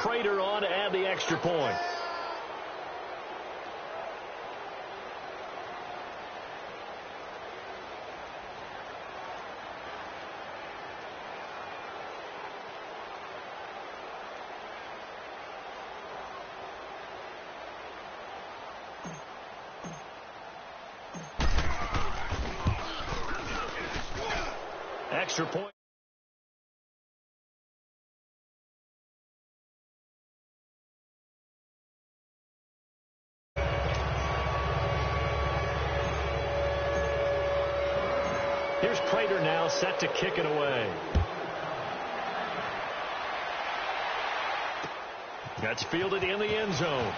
Prater on to add the extra point. Extra point. Here's Prater now set to kick it away. That's fielded in the end zone.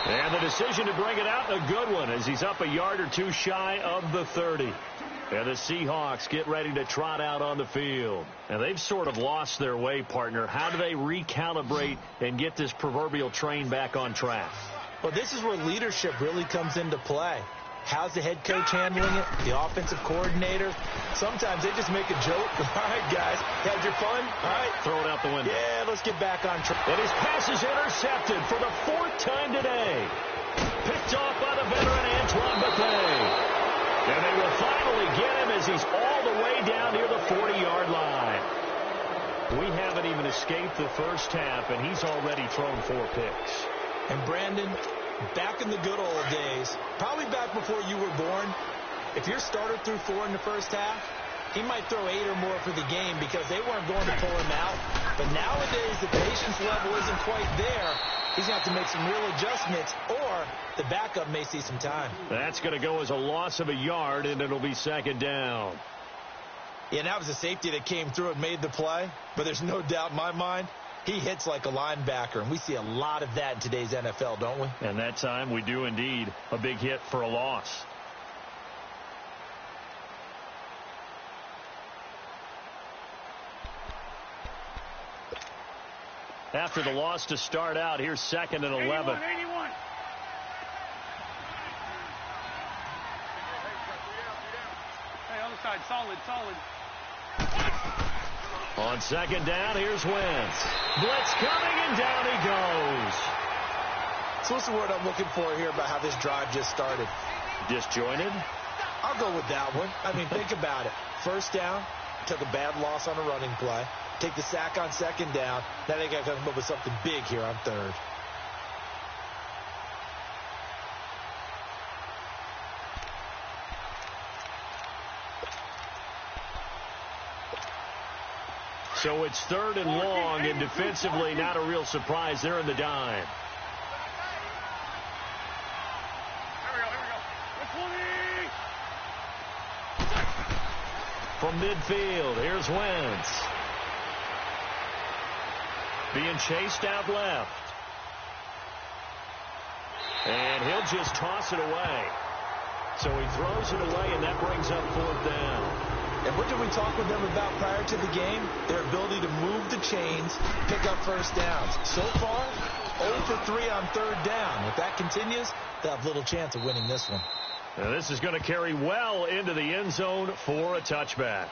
And the decision to bring it out, a good one, as he's up a yard or two shy of the 30. And the Seahawks get ready to trot out on the field. And they've sort of lost their way, partner. How do they recalibrate and get this proverbial train back on track? Well, this is where leadership really comes into play. How's the head coach handling it? The offensive coordinator? Sometimes they just make a joke. All right, guys, had your fun? All right. Throw it out the window. Yeah, let's get back on track. And his pass is intercepted for the 4th time today. Picked off by the veteran Antoine Bethea. And they will finally get him as he's all the way down near the 40-yard line. We haven't even escaped the first half, and he's already thrown 4 picks. And Brandon, back in the good old days, probably back before you were born, if your starter threw 4 in the first half, he might throw 8 or more for the game because they weren't going to pull him out. But nowadays, the patience level isn't quite there. He's going to have to make some real adjustments, or the backup may see some time. That's going to go as a loss of a yard, and it'll be 2nd down. Yeah, that was a safety that came through and made the play. But there's no doubt in my mind, he hits like a linebacker, and we see a lot of that in today's NFL, don't we? And that time we do indeed. A big hit for a loss. After the loss to start out, here's 2nd and 11. 81. Hey, other side, solid. On 2nd down, here's Wentz. Blitz coming, and down he goes. So what's the word I'm looking for here about how this drive just started? Disjointed? I'll go with that one. I mean, think about it. First down, took a bad loss on a running play. Take the sack on 2nd down. Now they got to come up with something big here on 3rd. So it's 3rd and long, and defensively not a real surprise. They're in the dime. From midfield, here's Wentz. Being chased out left. And he'll just toss it away. So he throws it away, and that brings up 4th down. And what did we talk with them about prior to the game? Their ability to move the chains, pick up first downs. So far, 0 for 3 on 3rd down. If that continues, they'll have little chance of winning this one. Now this is going to carry well into the end zone for a touchback.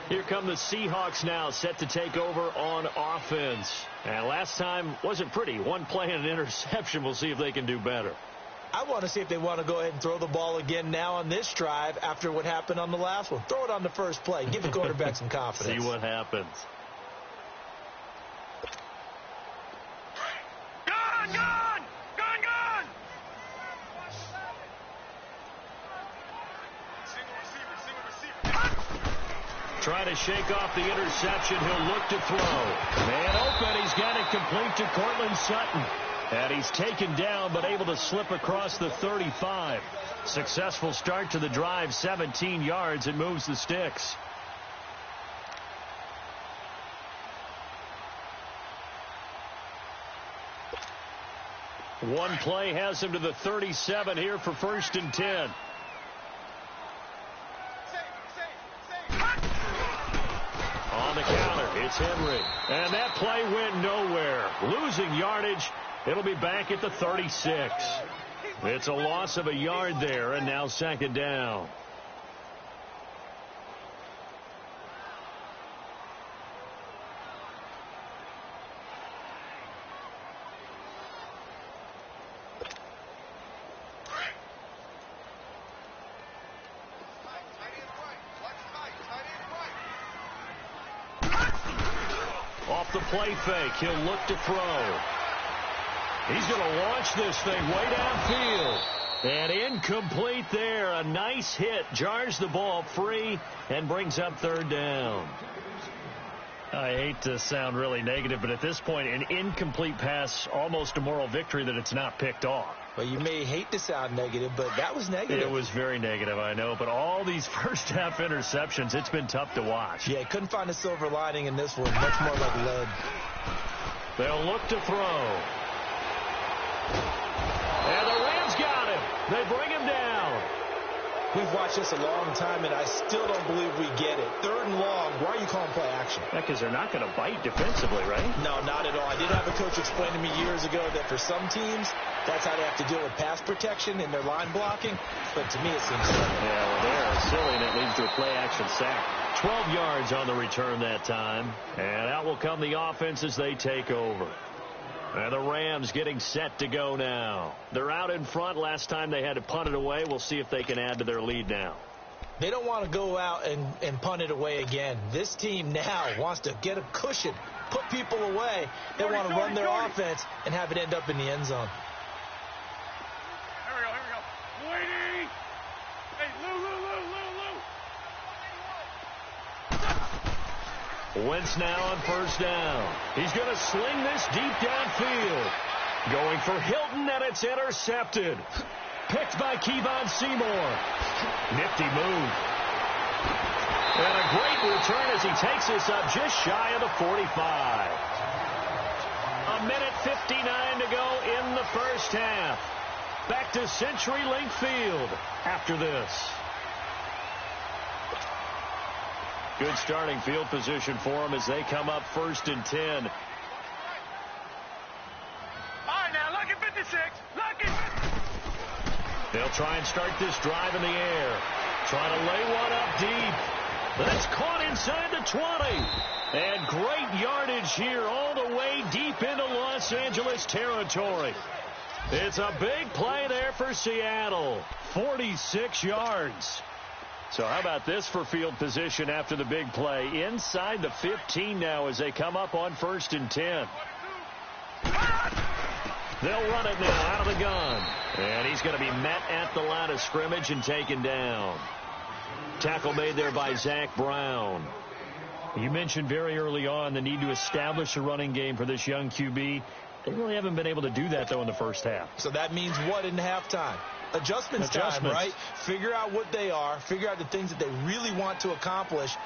Here come the Seahawks now, set to take over on offense. And last time wasn't pretty. 1 play and an interception. We'll see if they can do better. I want to see if they want to go ahead and throw the ball again now on this drive after what happened on the last one. Throw it on the first play. Give the quarterback some confidence. See what happens. Gone! Trying to shake off the interception. He'll look to throw. Man open. He's got it complete to Cortland Sutton. And he's taken down, but able to slip across the 35. Successful start to the drive, 17 yards, and moves the sticks. One play has him to the 37 here for 1st and 10. On the counter, it's Henry. And that play went nowhere. Losing yardage. It'll be back at the 36. It's a loss of a yard there, and now 2nd down. Off the play fake, he'll look to throw. He's going to launch this thing way downfield. And incomplete there. A nice hit. Jars the ball free and brings up third down. I hate to sound really negative, but at this point, an incomplete pass, almost a moral victory that it's not picked off. Well, you may hate to sound negative, but that was negative. It was very negative, I know. But all these first-half interceptions, it's been tough to watch. Yeah, couldn't find a silver lining in this one. Much more like lead. They'll look to throw. And the Rams got him. They bring him down. We've watched this a long time, and I still don't believe we get it. Third and long, why are you calling play action? Yeah, because they're not going to bite defensively, right? No, not at all. I did have a coach explain to me years ago that for some teams, that's how they have to deal with pass protection in their line blocking. But to me, it seems silly. Yeah, well, they are silly, and it leads to a play action sack. 12 yards on the return that time. And out will come the offense as they take over. And the Rams getting set to go now. They're out in front. Last time they had to punt it away. We'll see if they can add to their lead now. They don't want to go out and punt it away again. This team now wants to get a cushion, put people away. They want to run their offense and have it end up in the end zone. Here we go. Waiting. Hey, Lou. Wentz now on first down. He's going to sling this deep downfield. Going for Hilton, and it's intercepted. Picked by Kevon Seymour. Nifty move. And a great return as he takes this up just shy of the 45. A minute 59 to go in the first half. Back to CenturyLink Field after this. Good starting field position for them as they come up 1st and 10. All right, now, look at 56. Look at... They'll try and start this drive in the air. Trying to lay one up deep. That's caught inside the 20. And great yardage here all the way deep into Los Angeles territory. It's a big play there for Seattle. 46 yards. So how about this for field position after the big play? Inside the 15 now as they come up on 1st and 10. They'll run it now out of the gun. And he's going to be met at the line of scrimmage and taken down. Tackle made there by Zach Brown. You mentioned very early on the need to establish a running game for this young QB. They really haven't been able to do that, though, in the first half. So that means what in halftime? Adjustments time, right? Figure out what they are. Figure out the things that they really want to accomplish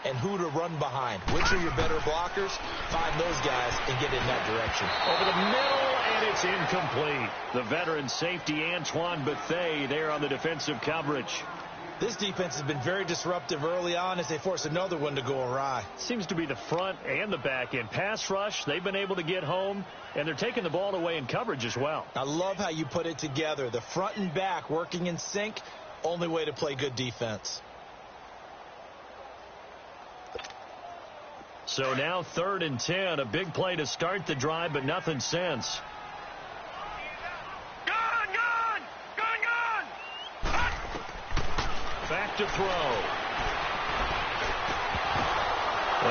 and who to run behind. Which are your better blockers? Find those guys and get in that direction. Over the middle, and it's incomplete. The veteran safety, Antoine Bethea, there on the defensive coverage. This defense has been very disruptive early on as they force another one to go awry. Seems to be the front and the back end. Pass rush, they've been able to get home, and they're taking the ball away in coverage as well. I love how you put it together. The front and back working in sync, only way to play good defense. So now 3rd and 10, a big play to start the drive, but nothing since. Back to throw.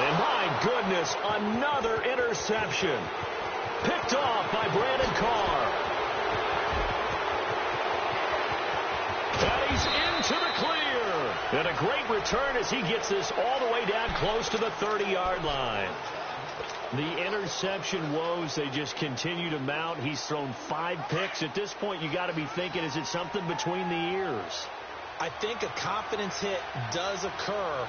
And my goodness, another interception. Picked off by Brandon Carr. And he's into the clear. And a great return as he gets this all the way down close to the 30-yard line. The interception woes, they just continue to mount. He's thrown 5 picks. At this point, you got to be thinking, is it something between the ears? I think a confidence hit does occur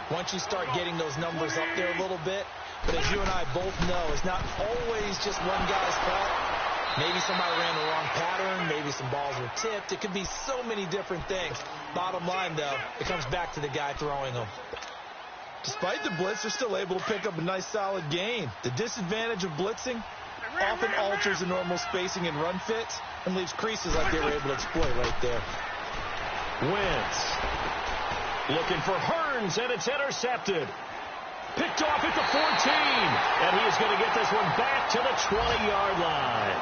once you start getting those numbers up there a little bit. But as you and I both know, it's not always just one guy's fault. Maybe somebody ran the wrong pattern. Maybe some balls were tipped. It could be so many different things. Bottom line, though, it comes back to the guy throwing them. Despite the blitz, they're still able to pick up a nice, solid gain. The disadvantage of blitzing often alters the normal spacing and run fits and leaves creases like they were able to exploit right there. Wentz looking for Hearns, and it's intercepted. Picked off at the 14, and he is going to get this one back to the 20-yard line.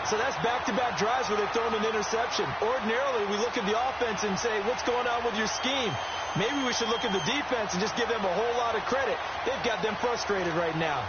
So that's back-to-back drives where they've thrown an interception. Ordinarily, we look at the offense and say, what's going on with your scheme? Maybe we should look at the defense and just give them a whole lot of credit. They've got them frustrated right now.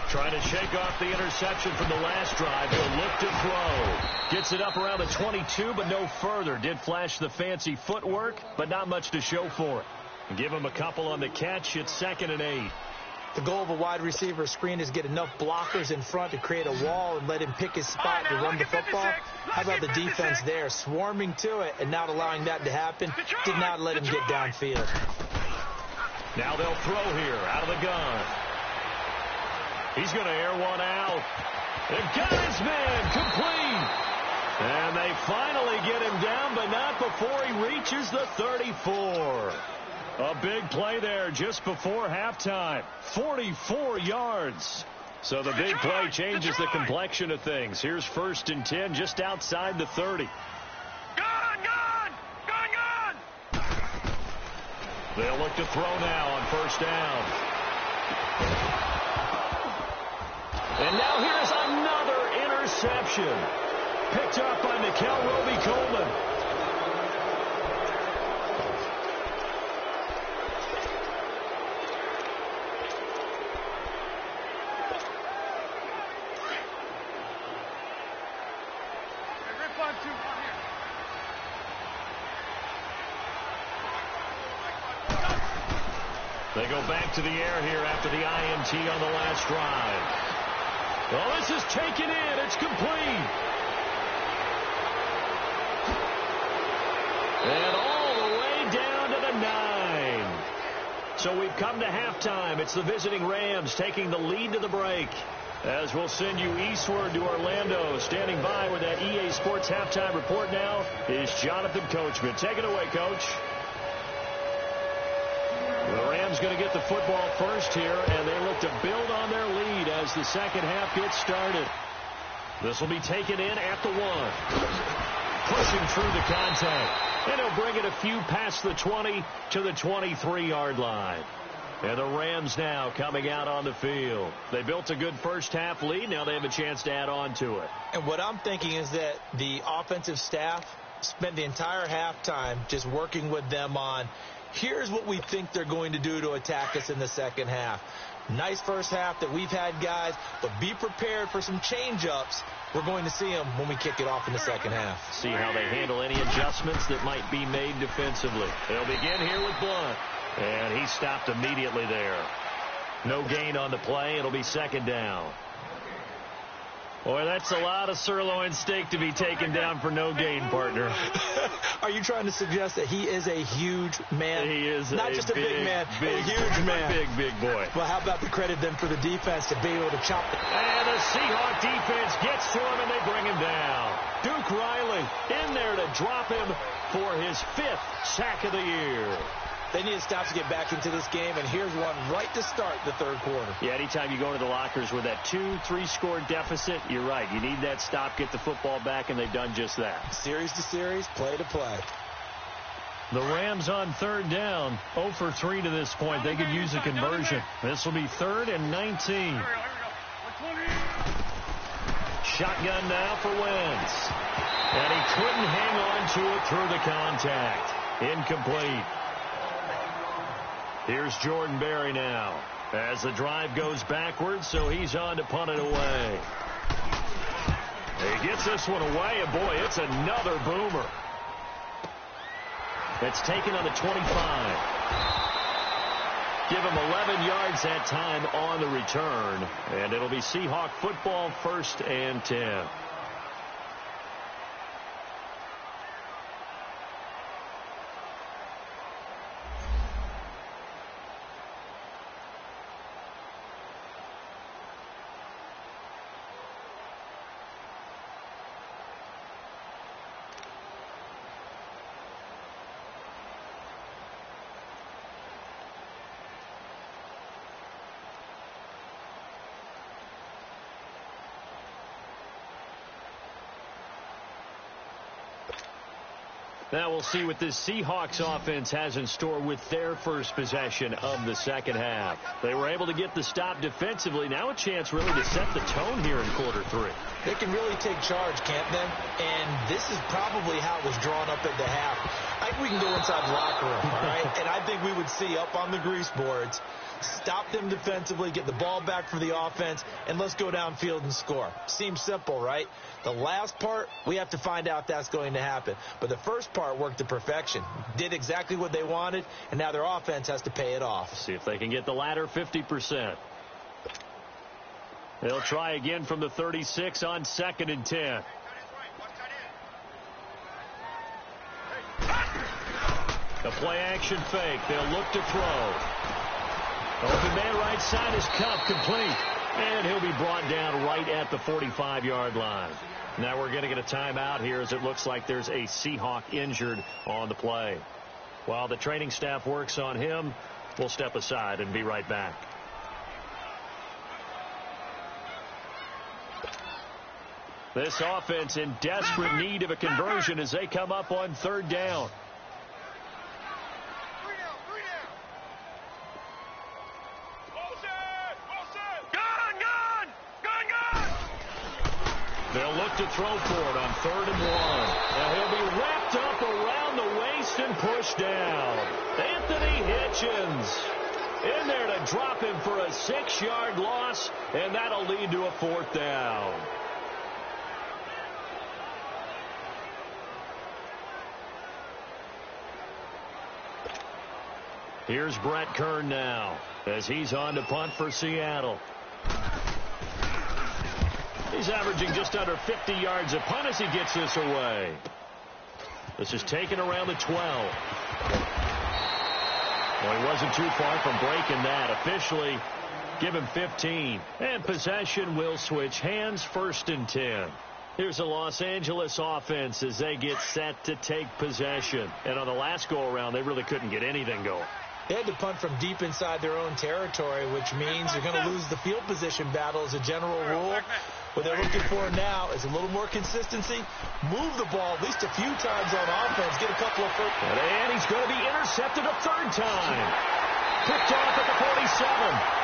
Trying to shake off the interception from the last drive. He'll look to throw. Gets it up around the 22, but no further. Did flash the fancy footwork, but not much to show for it. Give him a couple on the catch. It's 2nd and 8. The goal of a wide receiver screen is get enough blockers in front to create a wall and let him pick his spot to run the football. How about the defense there, swarming to it and not allowing that to happen? Did not let him get downfield. Now they'll throw here out of the gun. He's going to air one out. They've got his man complete. And they finally get him down, but not before he reaches the 34. A big play there just before halftime. 44 yards. So the big play changes the complexion of things. Here's 1st and 10 just outside the 30. Gone! They'll look to throw now on 1st down. And now here's another interception. Picked up by Nikel Roby-Coleman. They go back to the air here after the INT on the last drive. Well, this is taken in. It's complete. And all the way down to the 9. So we've come to halftime. It's the visiting Rams taking the lead to the break. As we'll send you eastward to Orlando. Standing by with that EA Sports halftime report now is Jonathan Coachman. Take it away, Coach. The Rams going to get the football first here, and they look to build on their lead as the second half gets started. This will be taken in at the 1. Pushing through the contact. And he'll bring it a few past the 20 to the 23-yard line. And the Rams now coming out on the field. They built a good first half lead. Now they have a chance to add on to it. And what I'm thinking is that the offensive staff spent the entire halftime just working with them on, here's what we think they're going to do to attack us in the second half. Nice first half that we've had, guys, but be prepared for some change-ups. We're going to see them when we kick it off in the second half. See how they handle any adjustments that might be made defensively. They'll begin here with Blunt. And he stopped immediately there. No gain on the play. It'll be 2nd down. Boy, that's a lot of sirloin steak to be taken down for no gain, partner. Are you trying to suggest that he is a huge man? He is not just a big man, a huge man. Big boy. Well, how about the credit then for the defense to be able to chop it? And the Seahawk defense gets to him, and they bring him down. Duke Riley in there to drop him for his 5th sack of the year. They need to stop to get back into this game, and here's one right to start the third quarter. Yeah, anytime you go to the lockers with that 2-3 score deficit, you're right. You need that stop, get the football back, and they've done just that. Series to series, play to play. The Rams on 3rd down, 0 for 3 to this point. They could use a conversion. This will be 3rd and 19. Shotgun now for Wentz. And he couldn't hang on to it through the contact. Incomplete. Here's Jordan Berry now as the drive goes backwards, so he's on to punt it away. He gets this one away, and boy, it's another boomer. It's taken on the 25. Give him 11 yards that time on the return, and it'll be Seahawk football, 1st and 10. Now we'll see what this Seahawks offense has in store with their first possession of the second half. They were able to get the stop defensively. Now a chance really to set the tone here in quarter three. They can really take charge, can't they? And this is probably how it was drawn up at the half. I think we can go inside the locker room, all right? And I think we would see up on the grease boards, stop them defensively, get the ball back for the offense, and let's go downfield and score. Seems simple, right? The last part, we have to find out if that's going to happen. But the first part worked to perfection. Did exactly what they wanted, and now their offense has to pay it off. See if they can get the latter 50%. They'll try again from the 36 on 2nd and 10. A play-action fake. They'll look to throw. Open man right side is Cup, complete. And he'll be brought down right at the 45-yard line. Now we're going to get a timeout here as it looks like there's a Seahawk injured on the play. While the training staff works on him, we'll step aside and be right back. This offense in desperate need of a conversion as they come up on 3rd down. They'll look to throw for it on 3rd and 1. Now he'll be wrapped up around the waist and pushed down. Anthony Hitchens in there to drop him for a 6-yard loss, and that'll lead to a 4th down. Here's Brett Kern now as he's on to punt for Seattle. He's averaging just under 50 yards a punt as he gets this away. This is taken around the 12. Well, he wasn't too far from breaking that. Officially, give him 15. And possession will switch hands, 1st and 10. Here's the Los Angeles offense as they get set to take possession. And on the last go-around, they really couldn't get anything going. They had to punt from deep inside their own territory, which means they're going to lose the field position battle as a general rule. What they're looking for now is a little more consistency. Move the ball at least a few times on offense. Get a couple of first. And he's going to be intercepted a 3rd time. Picked off at the 47.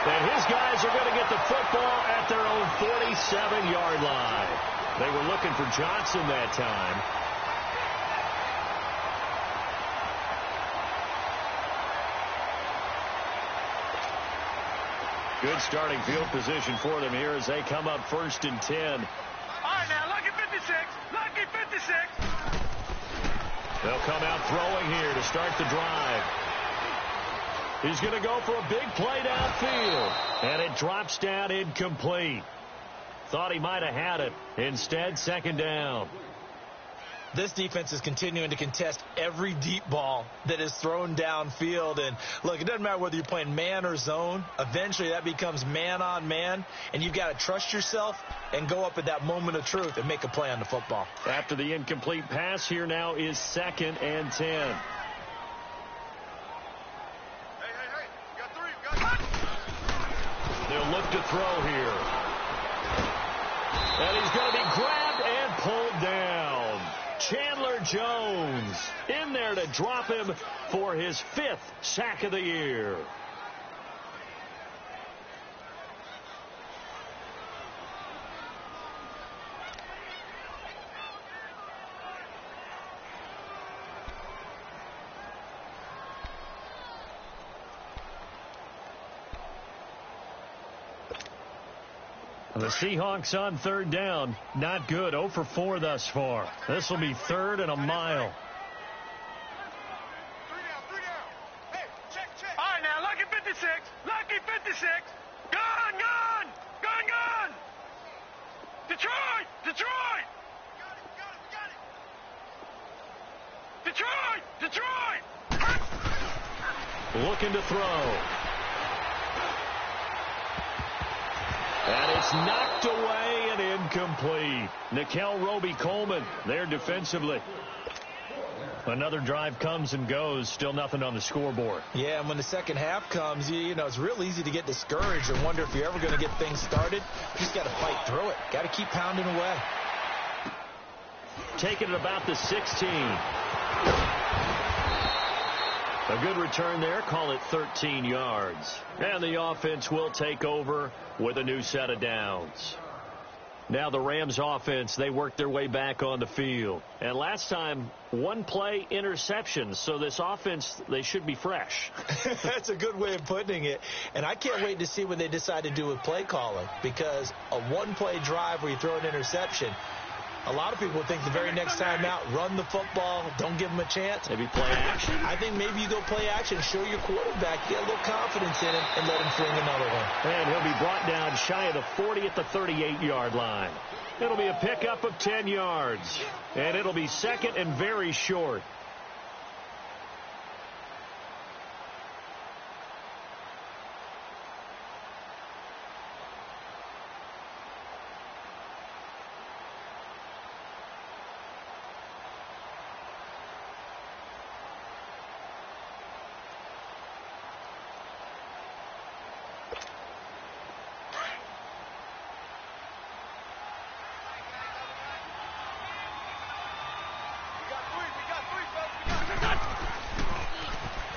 And his guys are going to get the football at their own 47-yard line. They were looking for Johnson that time. Good starting field position for them here as they come up 1st and 10. All right, now, lucky 56. Lucky 56. They'll come out throwing here to start the drive. He's going to go for a big play downfield. And it drops down incomplete. Thought he might have had it. Instead, 2nd down. This defense is continuing to contest every deep ball that is thrown downfield. And, look, it doesn't matter whether you're playing man or zone. Eventually, that becomes man-on-man, and you've got to trust yourself and go up at that moment of truth and make a play on the football. After the incomplete pass, here now is 2nd and 10. Hey, you got 3. You got 1. They'll look to throw here. And he's going to be grabbed and pulled down. Chandler Jones in there to drop him for his 5th sack of the year. The Seahawks on 3rd down. Not good. 0 for 4 thus far. This will be 3rd and a mile. 3 down. Hey, check. All right, now, lucky 56. Lucky 56. Gone. Detroit. Got it. Detroit. Looking to throw. And it's knocked away and incomplete. Nickel Roby-Coleman there defensively. Another drive comes and goes. Still nothing on the scoreboard. Yeah, and when the second half comes, you know, it's real easy to get discouraged and wonder if you're ever going to get things started. You just got to fight through it. Got to keep pounding away. Taking it about the 16. A good return there. Call it 13 yards. And the offense will take over with a new set of downs. Now the Rams offense, they work their way back on the field. And last time, one play interception. So this offense, they should be fresh. That's a good way of putting it. And I can't wait to see what they decide to do with play calling. Because a one-play drive where you throw an interception, a lot of people think the very next time out, run the football, don't give them a chance. Maybe play action. I think maybe you go play action, show your quarterback, get a little confidence in him, and let him fling another one. And he'll be brought down shy of the 40 at the 38-yard line. It'll be a pickup of 10 yards. And it'll be second and very short.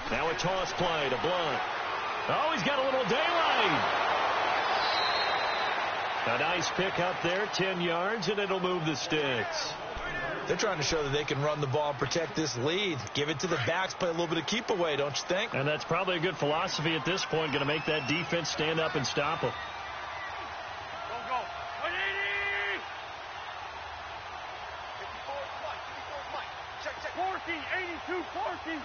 Now a toss play to Blunt. Oh, he's got a little daylight. A nice pick up there, 10 yards, and it'll move the sticks. They're trying to show that they can run the ball and protect this lead. Give it to the backs, play a little bit of keep away, don't you think? And that's probably a good philosophy at this point, going to make that defense stand up and stop them. Go, go. 180! 54 Mike. Check. 40, 82, 40.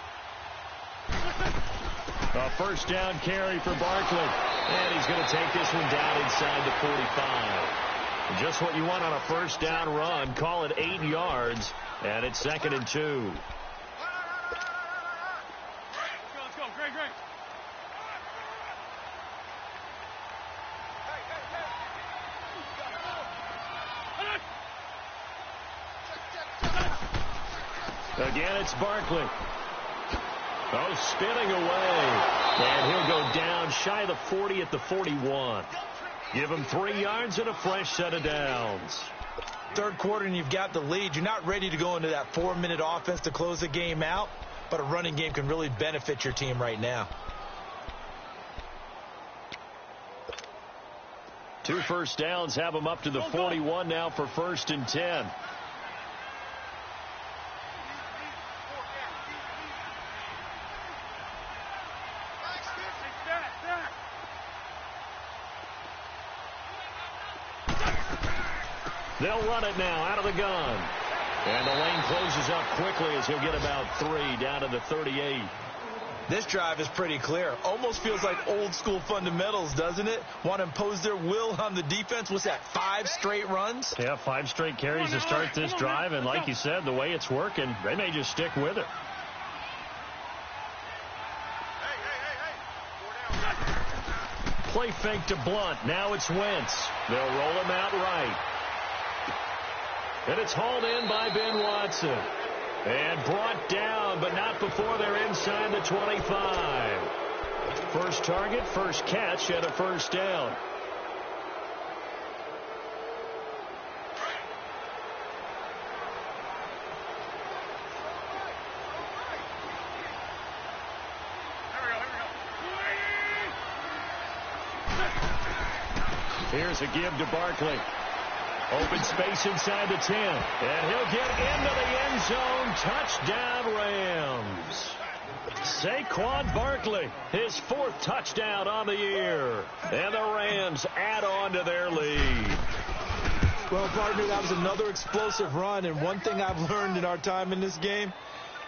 A first down carry for Barkley. And he's going to take this one down inside the 45. Just what you want on a first down run. Call it 8 yards. And it's 2nd and 2. Let's go. Great, great. Again, it's Barkley. Oh, spinning away. And he'll go down shy of the 40 at the 41. Give him 3 yards and a fresh set of downs. Third quarter and you've got the lead. You're not ready to go into that 4-minute offense to close the game out, but a running game can really benefit your team right now. 2 first downs have them up to the 41 now for 1st and 10. They'll run it now out of the gun. And the lane closes up quickly as he'll get about 3 down to the 38. This drive is pretty clear. Almost feels like old school fundamentals, doesn't it? Want to impose their will on the defense. What's that, 5 straight runs? Yeah, 5 straight carries to start this drive. And like you said, the way it's working, they may just stick with it. Play fake to Blunt. Now it's Wentz. They'll roll him out right. And it's hauled in by Ben Watson. And brought down, but not before they're inside the 25. First target, first catch, and a first down. Here's a give to Barkley. Open space inside the 10. And he'll get into the end zone. Touchdown, Rams. Saquon Barkley, his 4th touchdown on the year. And the Rams add on to their lead. Well, partner, that was another explosive run. And one thing I've learned in our time in this game,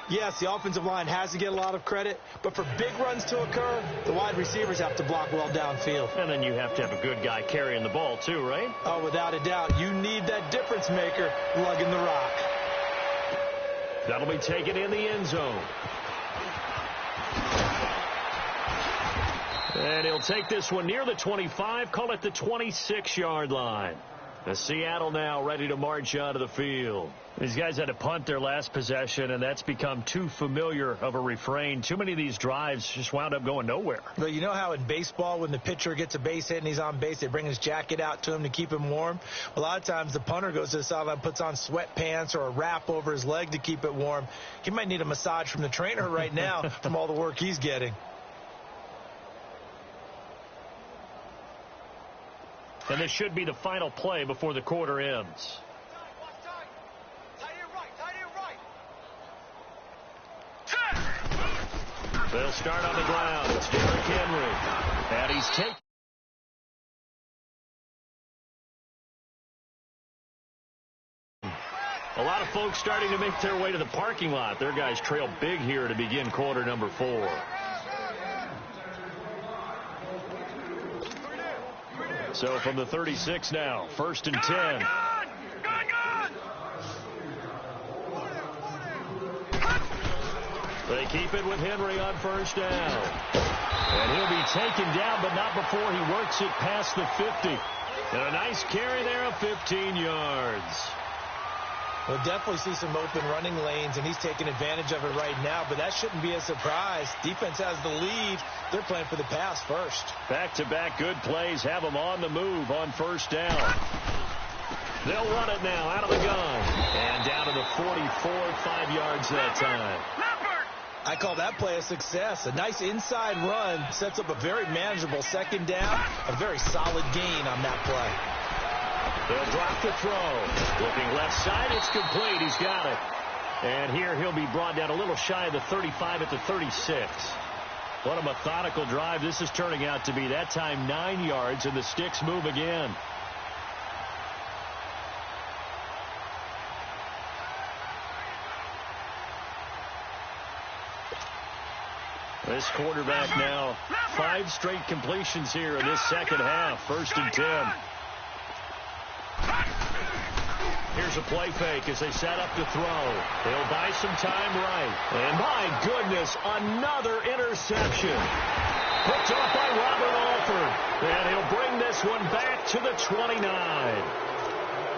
yes, the offensive line has to get a lot of credit, but for big runs to occur, the wide receivers have to block well downfield. And then you have to have a good guy carrying the ball too, right? Oh, without a doubt. You need that difference maker lugging the rock. That'll be taken in the end zone. And he'll take this one near the 25, call it the 26-yard line. Seattle now ready to march onto the field. These guys had to punt their last possession, and that's become too familiar of a refrain. Too many of these drives just wound up going nowhere. Well, you know how in baseball when the pitcher gets a base hit and he's on base, they bring his jacket out to him to keep him warm? A lot of times the punter goes to the sideline, puts on sweatpants or a wrap over his leg to keep it warm. He might need a massage from the trainer right now from all the work he's getting. And this should be the final play before the quarter ends. They'll start on the ground. It's Derrick Henry. And he's taken. A lot of folks starting to make their way to the parking lot. Their guys trail big here to begin quarter number 4. So from the 36 now, 1st and 10. They keep it with Henry on 1st down. And he'll be taken down, but not before he works it past the 50. And a nice carry there of 15 yards. We'll definitely see some open running lanes, and he's taking advantage of it right now, but that shouldn't be a surprise. Defense has the lead. They're playing for the pass first. Back-to-back good plays have them on the move on 1st down. They'll run it now out of the gun. And down to the 44, 5 yards that time. I call that play a success. A nice inside run sets up a very manageable 2nd down. A very solid gain on that play. They'll drop the throw. Looking left side, it's complete. He's got it. And here he'll be brought down a little shy of the 35 at the 36. What a methodical drive this is turning out to be. That time 9 yards, and the sticks move again. This quarterback now, 5 straight completions here in this 2nd half. 1st and 10. Here's a play fake as they set up to throw. They'll buy some time right. And my goodness, another interception. Picked off by Robert Alford. And he'll bring this one back to the 29.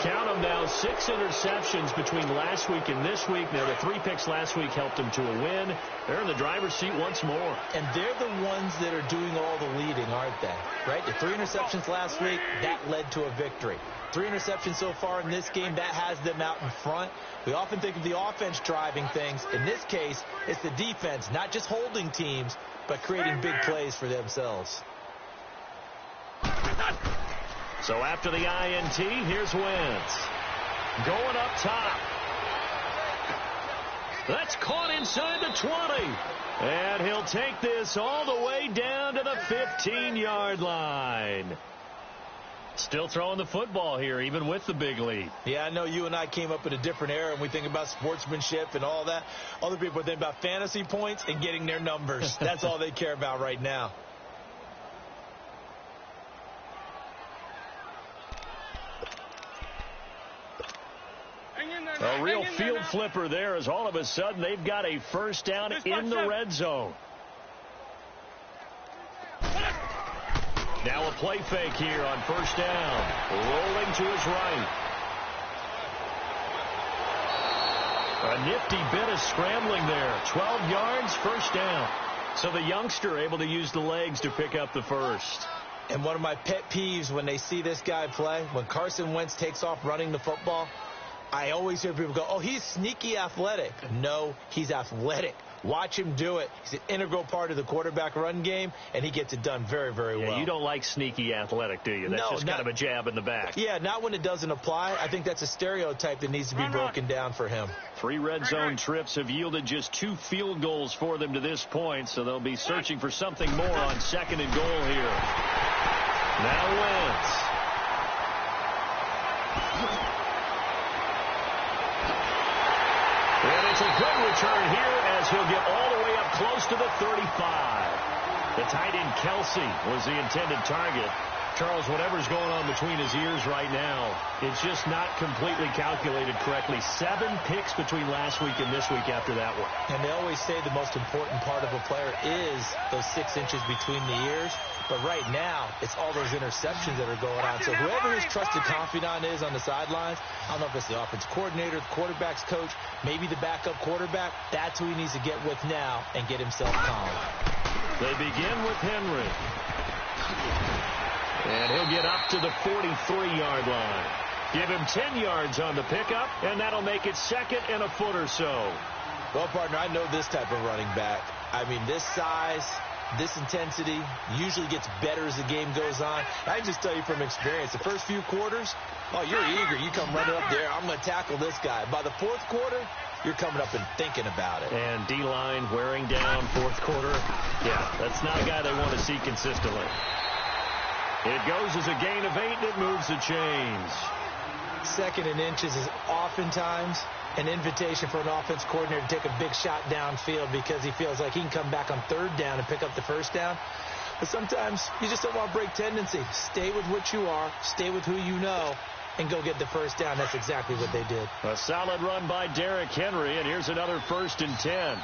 Count them now, 6 interceptions between last week and this week. Now, the 3 picks last week helped them to a win. They're in the driver's seat once more. And they're the ones that are doing all the leading, aren't they? Right? The 3 interceptions last week, that led to a victory. 3 interceptions so far in this game, that has them out in front. We often think of the offense driving things. In this case, it's the defense, not just holding teams, but creating big plays for themselves. So after the INT, here's Wentz. Going up top. That's caught inside the 20. And he'll take this all the way down to the 15-yard line. Still throwing the football here, even with the big lead. Yeah, I know you and I came up in a different era, and we think about sportsmanship and all that. Other people think about fantasy points and getting their numbers. That's all they care about right now. A real field flipper there as all of a sudden they've got a 1st down in the red zone. Now a play fake here on 1st down. Rolling to his right. A nifty bit of scrambling there. 12 yards, 1st down. So the youngster able to use the legs to pick up the 1st. And one of my pet peeves when they see this guy play, when Carson Wentz takes off running the football, I always hear people go, oh, he's sneaky athletic. No, he's athletic. Watch him do it. He's an integral part of the quarterback run game, and he gets it done very, very well. You don't like sneaky athletic, do you? That's just kind of a jab in the back. Yeah, not when it doesn't apply. I think that's a stereotype that needs to be broken down for him. 3 red zone trips have yielded just 2 field goals for them to this point, so they'll be searching for something more on 2nd and goal here. Now Wentz. And it's a good return here as he'll get all the way up close to the 35. The tight end Kelsey was the intended target. Charles, whatever's going on between his ears right now, it's just not completely calculated correctly. 7 picks between last week and this week after that one. And they always say the most important part of a player is those 6 inches between the ears. But right now, it's all those interceptions that are going on. So whoever his trusted confidant is on the sidelines, I don't know if it's the offense coordinator, the quarterback's coach, maybe the backup quarterback, that's who he needs to get with now and get himself calm. They begin with Henry. And he'll get up to the 43-yard line. Give him 10 yards on the pickup, and that'll make it second and a foot or so. Well, partner, I know this type of running back. I mean, this size, this intensity usually gets better as the game goes on. I can just tell you from experience, the first few quarters, oh, you're eager. You come running up there, I'm going to tackle this guy. By the fourth quarter, you're coming up and thinking about it. And D-line wearing down fourth quarter. Yeah, that's not a guy they want to see consistently. It goes as a gain of 8, and it moves the chains. Second and inches is oftentimes an invitation for an offense coordinator to take a big shot downfield because he feels like he can come back on third down and pick up the first down. But sometimes you just don't want to break tendency. Stay with what you are, stay with who you know, and go get the first down. That's exactly what they did. A solid run by Derrick Henry, and here's another 1st and 10.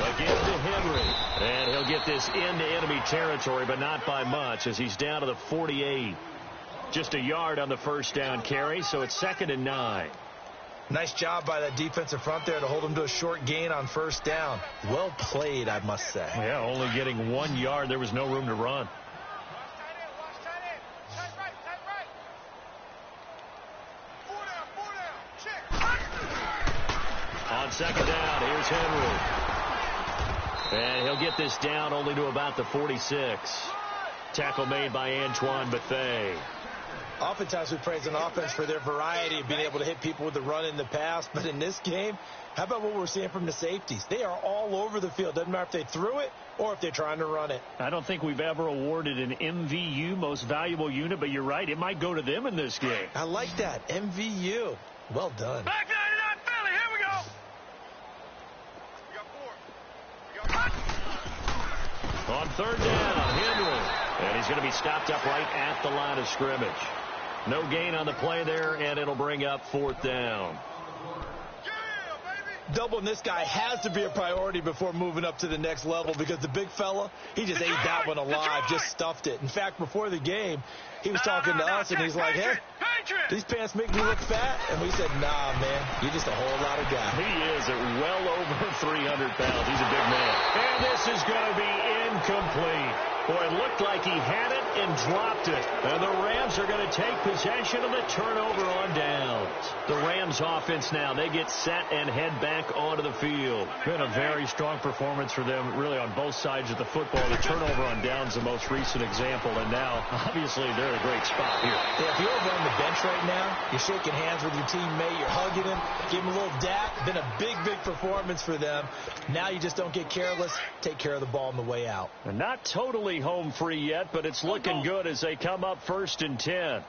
Again to Henry, and he'll get this into enemy territory, but not by much as he's down to the 48. Just a yard on the first down carry, so it's 2nd and 9. Nice job by that defensive front there to hold him to a short gain on first down. Well played, I must say. Yeah, only getting 1 yard. There was no room to run. On second down, here's Henry. And he'll get this down only to about the 46. Tackle made by Antoine Bethea. Oftentimes we praise an offense for their variety of being able to hit people with the run in the pass. But in this game, how about what we're seeing from the safeties? They are all over the field. Doesn't matter if they threw it or if they're trying to run it. I don't think we've ever awarded an MVU, most valuable unit, but you're right. It might go to them in this game. I like that. MVU. Well done. Back 99 Philly. Here we go. On third down, Henry. And he's going to be stopped up right at the line of scrimmage. No gain on the play there, and it'll bring up 4th down. Doubling this guy has to be a priority before moving up to the next level because the big fella, he just ate that one alive, just stuffed it. In fact, before the game, he was talking to us, and he's like, hey, these pants make me look fat. And we said, nah, man, you're just a whole lot of guy. He is at well over 300 pounds. He's a big man. And this is going to be incomplete. Boy, it looked like he had it and dropped it. And the Rams are going to take possession of the turnover on downs. The Rams offense now, they get set and head back onto the field. Been a very strong performance for them, really, on both sides of the football. The turnover on downs, the most recent example. And now, obviously, they're in a great spot here. Yeah, if you're over on the bench right now, you're shaking hands with your teammate, you're hugging him, give him a little dap. Been a big, big performance for them. Now you just don't get careless. Take care of the ball on the way out. And not totally home free yet, but it's looking good as they come up 1st and 10.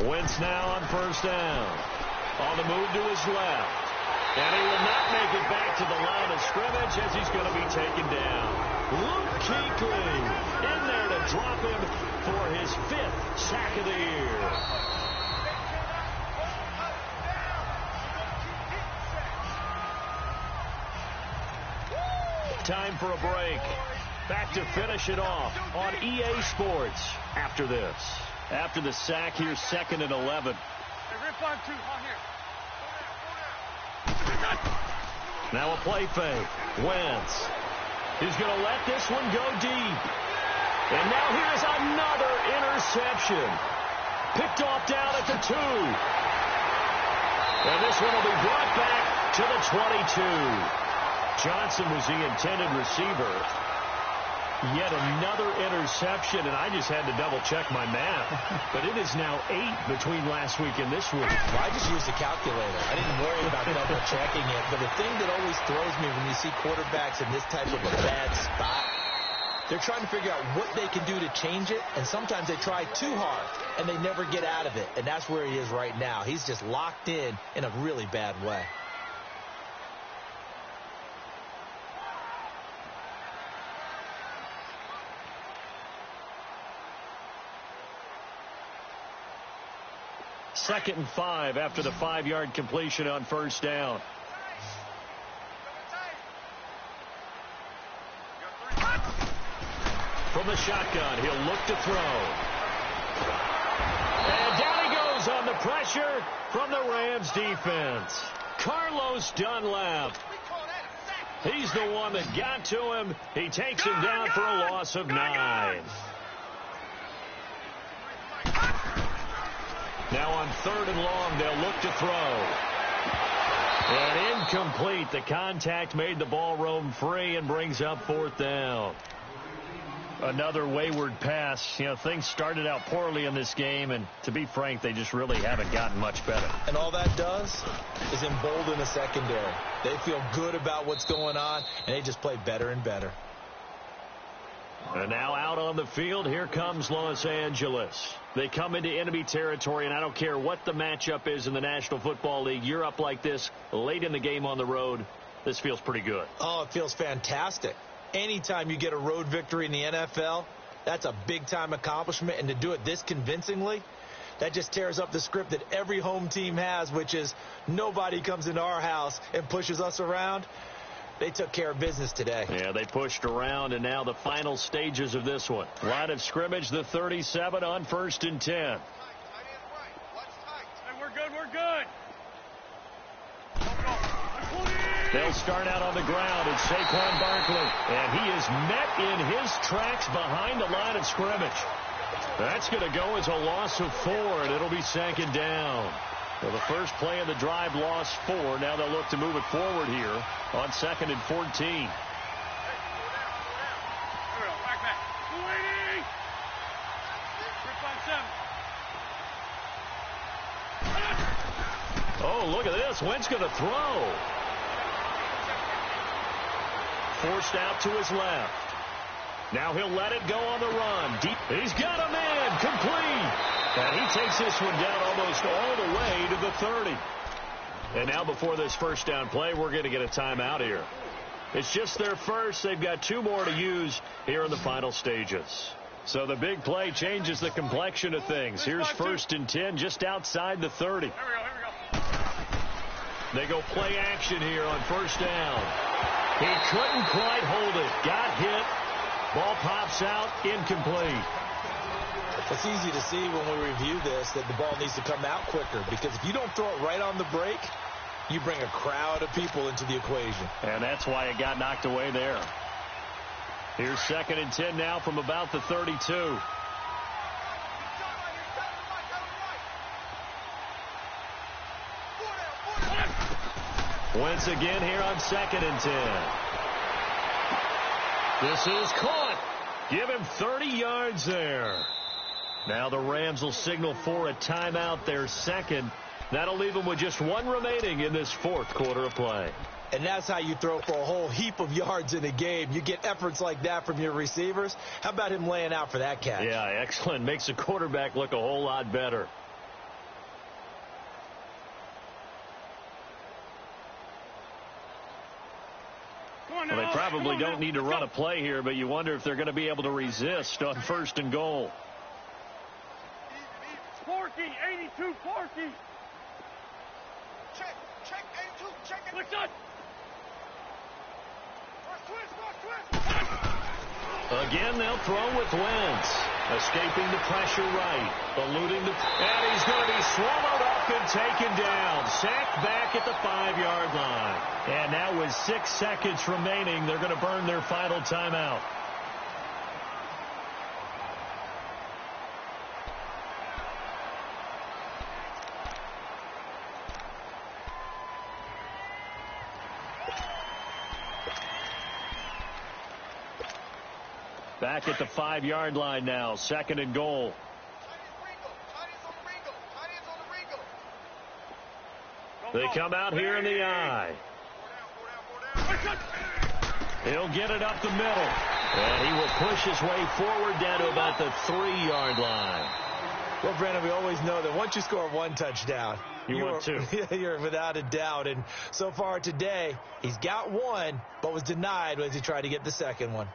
Wentz now on first down. On the move to his left. And he will not make it back to the line of scrimmage as he's going to be taken down. Luke Kuechly in there to drop him for his 5th sack of the year. Time for a break. Back to finish it off on EA Sports after this. After the sack, here's 2nd and 11. Now a play fake. Wentz. He's going to let this one go deep. And now here's another interception. Picked off down at the 2. And this one will be brought back to the 22. Johnson was the intended receiver. Yet another interception, and I just had to double-check my math. But it is now 8 between last week and this week. Well, I just used a calculator. I didn't worry about double-checking it. But the thing that always throws me when you see quarterbacks in this type of a bad spot, They're trying to figure out what they can do to change it, and sometimes they try too hard, and they never get out of it, and that's where he is right now. He's just locked in a really bad way. Second and 5 after the 5-yard completion on first down. From the shotgun, he'll look to throw. And down he goes on the pressure from the Rams defense. Carlos Dunlap. He's the one that got to him. He takes him down for a loss of 9. Now on 3rd and long, they'll look to throw. And incomplete. The contact made the ball roam free and brings up 4th down. Another wayward pass. You know, things started out poorly in this game, and to be frank, they just really haven't gotten much better. And all that does is embolden the secondary. They feel good about what's going on, and they just play better and better. And now out on the field, here comes Los Angeles. They come into enemy territory, and I don't care what the matchup is in the National Football League. You're up like this late in the game on the road. This feels pretty good. Oh, it feels fantastic. Anytime you get a road victory in the NFL, that's a big-time accomplishment. And to do it this convincingly, that just tears up the script that every home team has, which is nobody comes into our house and pushes us around. They took care of business today. Yeah, they pushed around, and now the final stages of this one. Line of scrimmage, the 37 on 1st and 10. Hey, we're good, we're good. They'll start out on the ground. It's Saquon Barkley, and he is met in his tracks behind the line of scrimmage. That's going to go as a loss of 4, and it'll be 2nd down. Well, the first play of the drive lost 4. Now they'll look to move it forward here on 2nd and 14. Oh, look at this. Wentz going to throw. Forced out to his left. Now he'll let it go on the run. Deep. He's got a man. Complete. And he takes this one down almost all the way to the 30. And now before this first down play, we're going to get a timeout here. It's just their first. They've got 2 more to use here in the final stages. So the big play changes the complexion of things. Here's 1st and 10 just outside the 30. Here we go. They go play action here on first down. He couldn't quite hold it. Got hit. Ball pops out. Incomplete. It's easy to see when we review this that the ball needs to come out quicker, because if you don't throw it right on the break, you bring a crowd of people into the equation. And that's why it got knocked away there. Here's 2nd and 10 now from about the 32. Once again here on 2nd and 10. This is caught. Give him 30 yards there. Now the Rams will signal for a timeout, their second. That'll leave them with just 1 remaining in this 4th quarter of play. And that's how you throw for a whole heap of yards in a game. You get efforts like that from your receivers. How about him laying out for that catch? Yeah, excellent. Makes the quarterback look a whole lot better. Well, they probably don't need to run a play here, but you wonder if they're going to be able to resist on 1st and goal. Forky, 82, Forky. Check, 82, check it. What's up? Twist. Again, they'll throw with Wentz. Escaping the pressure right. Eluding the... And he's going to be swallowed up and taken down. Sacked back at the 5-yard line. And now with 6 seconds remaining, they're going to burn their final timeout. Back at the 5-yard line now. 2nd and goal. They come out here in the eye. He'll get it up the middle. And he will push his way forward down to about the 3-yard line. Well, Brandon, we always know that once you score one touchdown, want two. You're without a doubt. And so far today, he's got one, but was denied as he tried to get the second one.